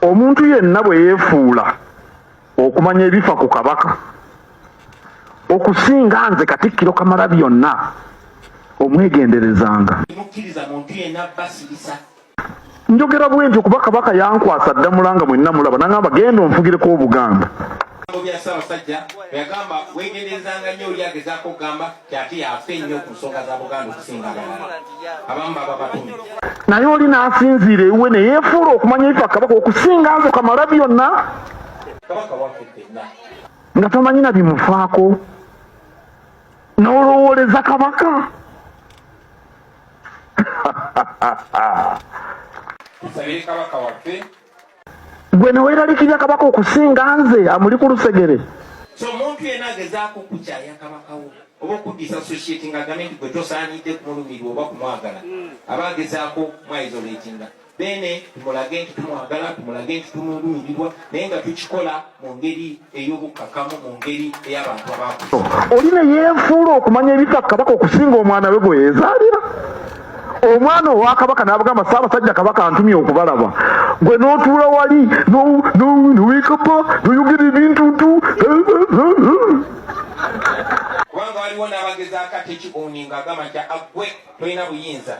omuntu yenna bwe yeefuula okumanya ebifa ku kabaka okusinga nze Katikkiro Kamalabyonna omwegenderezanga. Njogera bwe ntyo kuba kabaka yankwasa ddamula nga mwenna mulaba n'agamba genda onfugireko Obuganda. Bya Ssaabasajja yagamba weegenderezanga nnyo oli agezaako okugamba ate yafe nnyo ku nsonga za Buganda okusinga abalala abamu baba batumi. Naye oli n'asinziira ewuwe ne yeefuula okumanya ebifa kabaka okusinga nze Kamalabyonna kabaka waffe ffenna nga tomanyi na bimufaako n'olowooleza kabaka. tusabire kabaka waffe gwe neweeralikirya kabaka okusinga nze amuli ku lusegere. so omuntu yenna agezaako okukyaya kabaka wo oba okuddisa society nga gavumenti gwe tosaanidde kumulumirwa oba kumwagala aba agezaako mwaisolatinga bene tumulage nti tumwagala tumulage nti tumulumirirwa naye nga tukikola mu ngeri ey'obukkakkamu mu ngeri ey'abantu abakuso. Oli ne yeefuula okumanya ebifa kabaka okusinga omwana we gwe yeezaalira. Omwana owa kabaka n'abagamba Ssaabasajja kabaka antumye okubalaba. Gwe n'otuula wali noweekapa noyogera ebintuntu. Kubanga waliwo n'abagezaako ate ekikuuninga agamba nti agwe tolina buyinza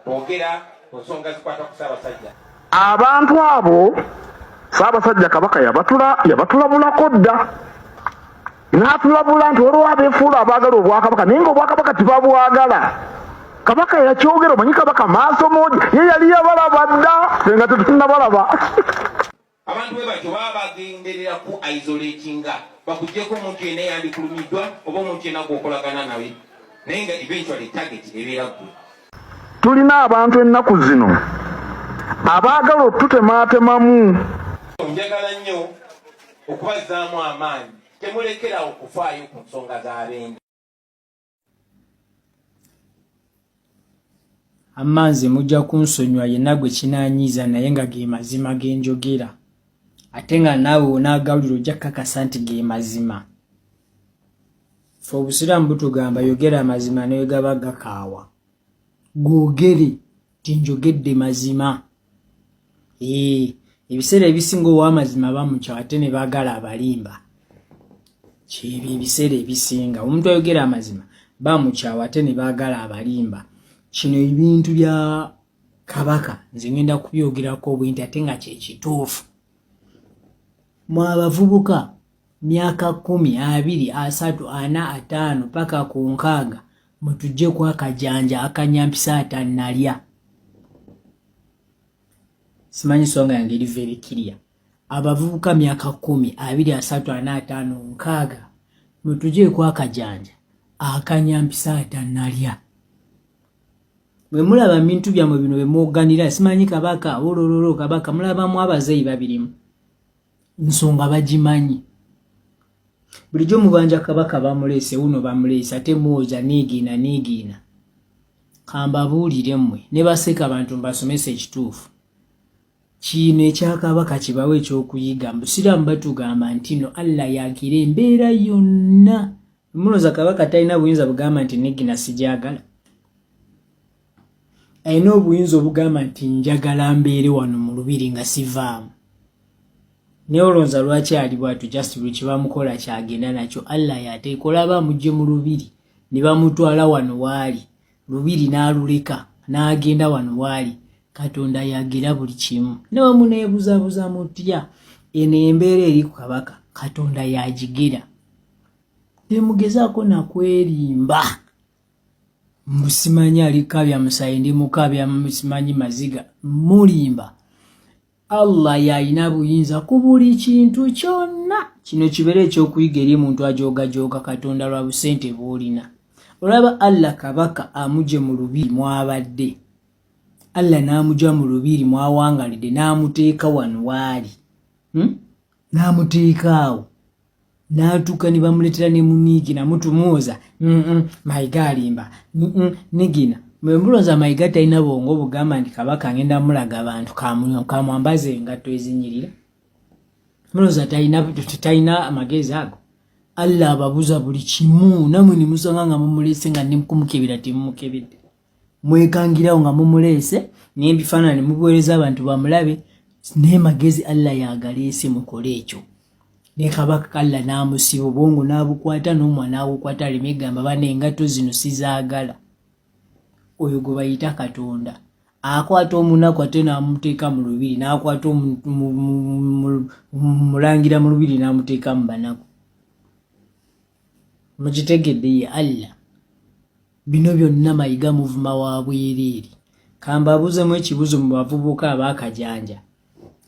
twogera ku nsonga zikwata ku Ssaabasajja. Abantu abo Ssaabasajja kabaka yabatulabulako dda. N'atulabula nti waliwo abeefuula abaagala obwakabaka naye ng'obwakabaka tibabwagala. Kabaka yakyogera omanyi kabaka maaso moja ye yali yabalaba dda ffe nga tetunnabalaba. Abantu bwe batyo baba bagenderera ku isolatinga bakugyeko omuntu yenna yandikulumiddwa oba omuntu yenna gwokolagana nawe naye nga eventually target ebeera ggwe. Tulina abantu ennaku zino abaagala otutematemamu. Njagala nnyo okubazzaamu amaanyi temulekerawo kufaayo ku nsonga z'abengi. Amanzi mujja kunsonywa yenna gwe kinaanyiiza naye nga ge mazima ge njogera. Ate nga naawe onaagawulira ojja kkakasa nti ge mazima. Ffe Obusiraamu butugamba yogera amazima naye gaba gakaawa. Googere ti njogedde mazima. Ebiseera ebisinga ow'amazima bamukyawa ate ne baagala abalimba. Kyebyo ebiseera ebisinga omuntu ayogera amazima bamukyawa ate ne baagala abalimba. Kino ebintu bya kabaka nze ngenda kubyogerako obwinti ate nga kye kituufu. Mwabavubuka myaka 10, 20, 30, 40, 50 paka ku 60 mutujje ku akajanja akanyampisa atannalya. Simanyi songa yange eri very clear. Abavubuka myaka 10, 20, 30, 40, 50, 60 mutujje ku akajanja akanyampisa atannalya. Bwe mulaba bintu byammwe bino bye mwoganira simanyi kabaka olololo kabaka mulabamu abazeeyi babirimu nsonga bagimanyi. Bulijjo mubanja kabaka bamuleese uno bamuleese ate mwoza niigiina kambabuulire mmwe ne baseka abantu mbasomesa ekituufu. Kino ekyakabaka kibawe ekyokuyiga Busiraamu batugamba nti no Allah yagira embeera yonna. Muloza kabaka talina buyinza bugamba nti niigiina sijagala. Ayina obuyinza obugamba nti njagala mbeere wano mu lubiri nga sivaamu. Ne olonza lwaki ali bwatu just buli kibamukola kyagenda nakyo Allah yateekola bamujje mu lubiri ne bamutwala wano waali lubiri n'aluleka n'agenda wano waali. Katonda yagira buli kimu. Ne wamuneebuzabuza mutya eno embeera eri ku kabaka Katonda yagigira. Temugezaako nakwerimba. Musimanyi alikabya musayi ndi mukabya musimanyi maziga mulimba. Allah yalina buyinza ku buli kintu kyonna. Kino kibeere ekyokuyiga eri muntu ajoga Katonda lwa busente bw'olina. Olaba Allah kabaka amuje mu lubiri mwabadde. Allah n'amujja mu lubiri mwawangalidde n'amuteeka wano waali. N'amuteekaawo. N'atuuka ne bamuleetera ne muniigina mutumuuza mayiga alimba nigina mwe mulooza mayiga talina bwongo bugamba nti kabaka ngenda mulaga abantu kamwambaze engatto ezinyirira. Mulooza talina amagezi ago. Allah ababuza buli kimu namwe ne musanga nga mumuleese nga ne kumukebera temumukebedde. Mwekangirawo nga mumuleese n'ebifaananyi mubuweereza abantu bamulabe naye magezi Allah yagaleese mukole ekyo. Ne kabaka Allah n'amusiba obwongo n'abukwata n'omwana n'abukwata aleme gamba bane engato zino sizaagala. Oyo gwe bayita Katonda. Akwata omunaku ate n'amuteeka mu lubiri, n'akwata mulangira mu lubiri n'amuteeka mu banaku. Mukitegedde ye Allah. Bino byonna mayiga muvuma wa bwereere. Kambabuuzemu ekibuuzo mu bavubuka abaakajanja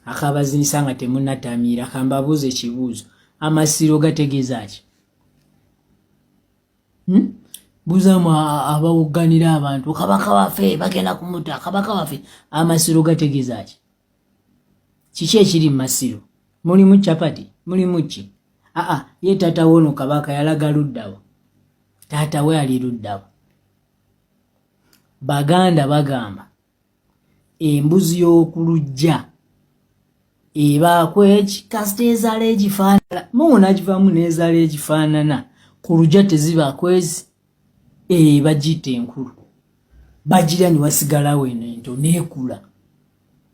akabazinisa nga temunnatamiira. Kambabuuze ekibuuzo, amasiro gategeeza ki? Buuzamu abawugganira abantu, kabaka waffe bagenda kumuta, kabaka waffe. Amasiro gategeeza ki? Kiki ekiri mu masiro? Mulimu chapati? Mulimu ki? Ye taata wono kabaka yalaga luddawa. Taata we ali luddawa. Baganda bagamba embuzi y'okulujja ebaako eki kasita ezaala egifaanana. Muuna agivaamu n'ezaala egifaanana. Ku lujja tezibaako ezi. Bagiyita enkulu. Bagira ne wasigalawo eno ento n'ekula.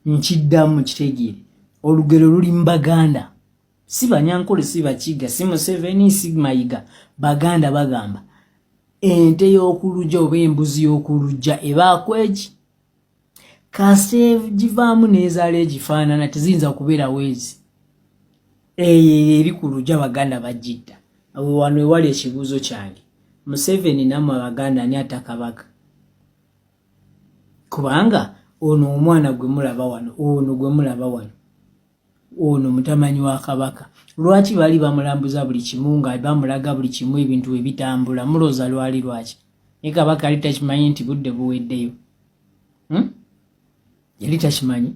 Nkiddamu kitegeere. Olugero luli mu Baganda. Si Banyankole, si Bakiga, si Museveni, si Mayiga. Baganda bagamba ente y'okulujja oba embuzi y'okulujja ebaako eki kasita givaamu n'ezaala egifaanana teziyinza kubeerawo ezi. Eri ku lujja Baganda bagidda. Wano ewali ekibuuzo kyange. Museveni nammwe Abaganda ani atta kabaka? Kubanga ono omwana gwe mulaba wano, ono gwe mulaba wano, ono mutamanyi wa kabaka. Lwaki bali bamulambuza buli kimu nga bamulaga buli kimu ebintu ebitambula? Mulooza lwali lwaki? Ye kabaka ali takimanyi nti budde buweddeyo? Yali takimanyi?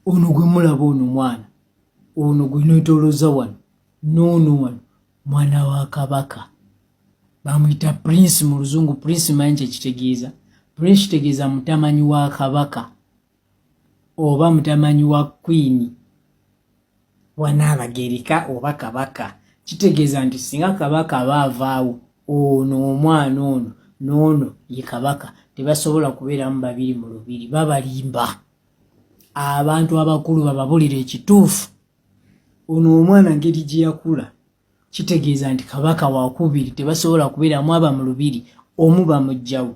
Ono gwe mulaba, ono mwana, ono gwe neetolooza wano, n'ono wano mwana wa kabaka. Bamuyita Prince mu Luzungu. Prince manyi kyekitegeeza? Prince kitegeeza mutamanyi wa kabaka oba mutamanyi wa Queen wa Nnaabagereka oba kabaka. Kitegeeza nti singa kabaka baavaawo, ono omwana ono n'ono ye kabaka, tebasobola kubeeramu babiri mu lubiri. Babalimba. Abantu abakulu bababulira ekituufu. Ono omwana ngeri gye yakula kitegeeza nti kabaka wakubiri, tebasobola kubeeramu aba mu lubiri, omu bamugjawo.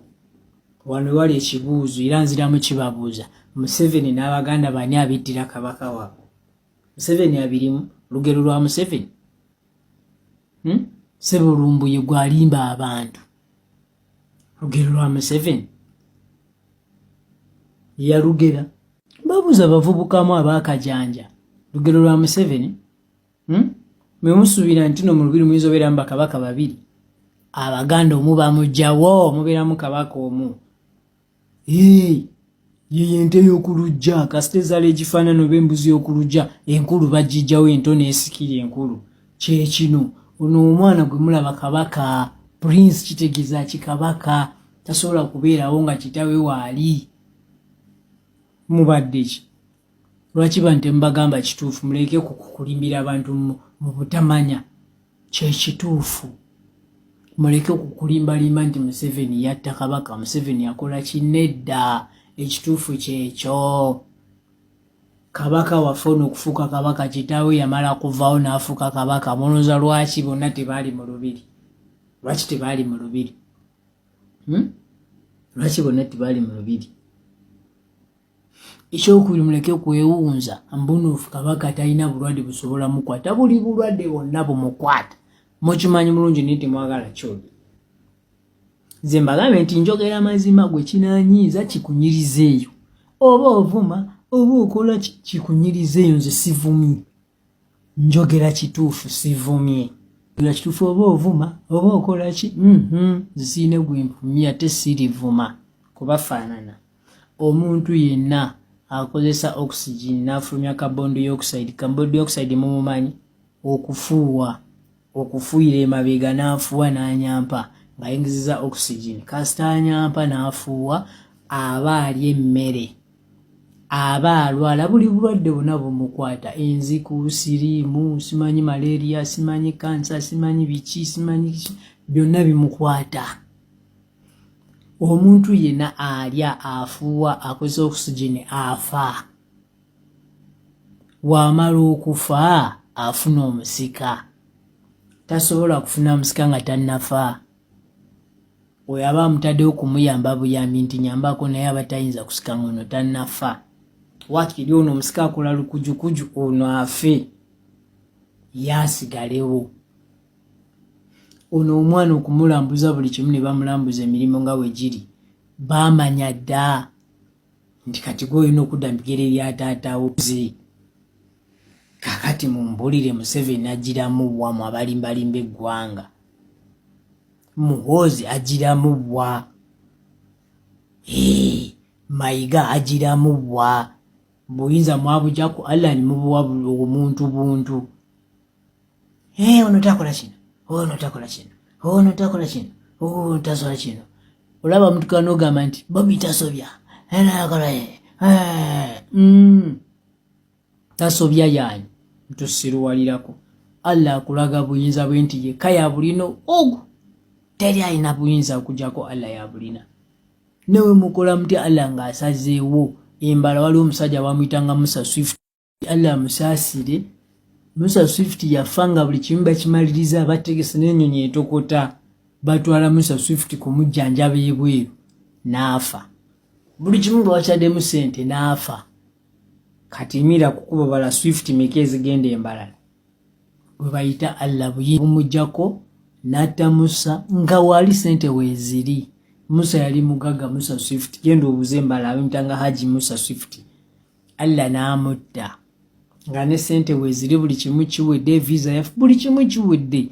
Wano wali ekibuuzo era nziramu kibabuuza. Museveni n'Abaganda bani abittira kabaka waabwe? Museveni abirimu? Lugero lwa Museveni? Ssebulumbuye gwalimba abantu. Lugero lwa Museveni? Yalugera. Babuuza bavubukamu abaakajanja. Lugero lwa Museveni? Mwemusuubira nti no mu lubiri muyinza obeeramu bakabaka babiri? Abaganda omu bamugjawo, mubeeramu kabaka omu. Ye ente y'okulujja kasita ezaala egifaanana oba embuzi y'okulujja enkulu bagijjawo, ento n'esikira enkulu. Kyekino ono omwana gwe mulaba kabaka. Prince kitegeeza ki? Kabaka tasobola kubeerawo nga kitaawe waali. Mubadde ki? Lwaki bante mbagamba kituufu? Muleke kukulimbira abantu mu butamanya kyekituufu. Muleke kukulimbalimba nti Museveni yatta kabaka, Museveni yakola kinedda. Ekituufu kyekyo. Kabaka waffe ono okufuuka kabaka kitaawe yamala kuvaawo n'afuuka kabaka. Mulowooza lwaki bonna tebaali mu lubiri? Lwaki tebaali mu lubiri? Lwaki bonna tebaali mu lubiri? Ekyokubiri, muleke kwewuunza mbunuufu kabaka talina bulwadde busobola mukwata. Buli bulwadde bwonna bumukwata. Mukimanyi mulungi naye temwagala kyoli. Nze mbagambe nti njogera mazima, gwe kinaanyiiza kikunyirizeeyo. Oba ovuma oba okola kikunyirizeeyo. Nze sivumye. Njogera kituufu, sivumye. Njogera kituufu, oba ovuma oba okola ki? Nze siine gwe mpumya, ate sirivuma. Kubafaanana. Omuntu yenna akozesa oxygen n'afulumya carbon dioxide. Carbon dioxide mumumanyi? Okufuuwa. Okufuuyira emabega n'afuuwa n'anyampa ng'ayingiziza oxygen. Kasita anyampa n'afuuwa aba alya emmere. Aba alwala buli bulwadde bonna bumukwata. Enziku, siriimu, simanyi malaria, simanyi kansa, simanyi biki, simanyi byonna bimukwata. Omuntu yenna alya, afuuwa, akozesa oxygen afa. wamala okufa afuna omusika. Tasobola kufuna musika nga tannafa. Oyo aba amutaddewo kumuyamba buyambi nti nyambako naye aba tayinza kusika ngono tannafa. Wakiri ono omusika akola lukujukuju ono afe yasigalewo. Ono omwana okumulambuza buli kimu ne bamulambuza emirimu nga we giri. Bamanya dda nti kati gwe olina okudda mu bigere lya taatawo ze. Kakati mumbulire Museveni agiramu bwa mu abalimbalimba eggwanga. Muhoozi agiramu bwa. Mayiga agiramu bwa. Buyinza mwabujjaku Allah ni mubuwa omuntu buntu. Ono takola kino. Ono takola kino. Ono takola kino. Ono tasobola kino. Olaba mutukano ogamba nti Bobby tasobya. Tasobya yani. Tusiruwalirako. Allah akulaga buyinza bwenti yekka ya bulino ogu. Teri alina buyinza okujjako Allah ya bulina. Newe mukola muti Allah ng'asazeewo. Embala waliwo omusajja bamuyitanga Musa Swift. Allah musaasire. Musa Swift yafanga buli kimu bakimaliriza abategese n'ennyonyi etokota. Batwala Musa Swift kumujjanjaba ebweru. N'afa. Buli kimu bawakyaddemu ssente n'afa. Kati mira kukuba bala Swift mekezi gende embalala. Gwe bayita Allah bumujjako n'atta Musa nga wali ssente weeziri. Musa yali mugaga Musa Swift. Genda obuze embala abimutanga Haji Musa Swift. Allah n'amutta. Nga ne ssente weeziri buli kimu kiwedde visa yafu buli kimu kiwedde.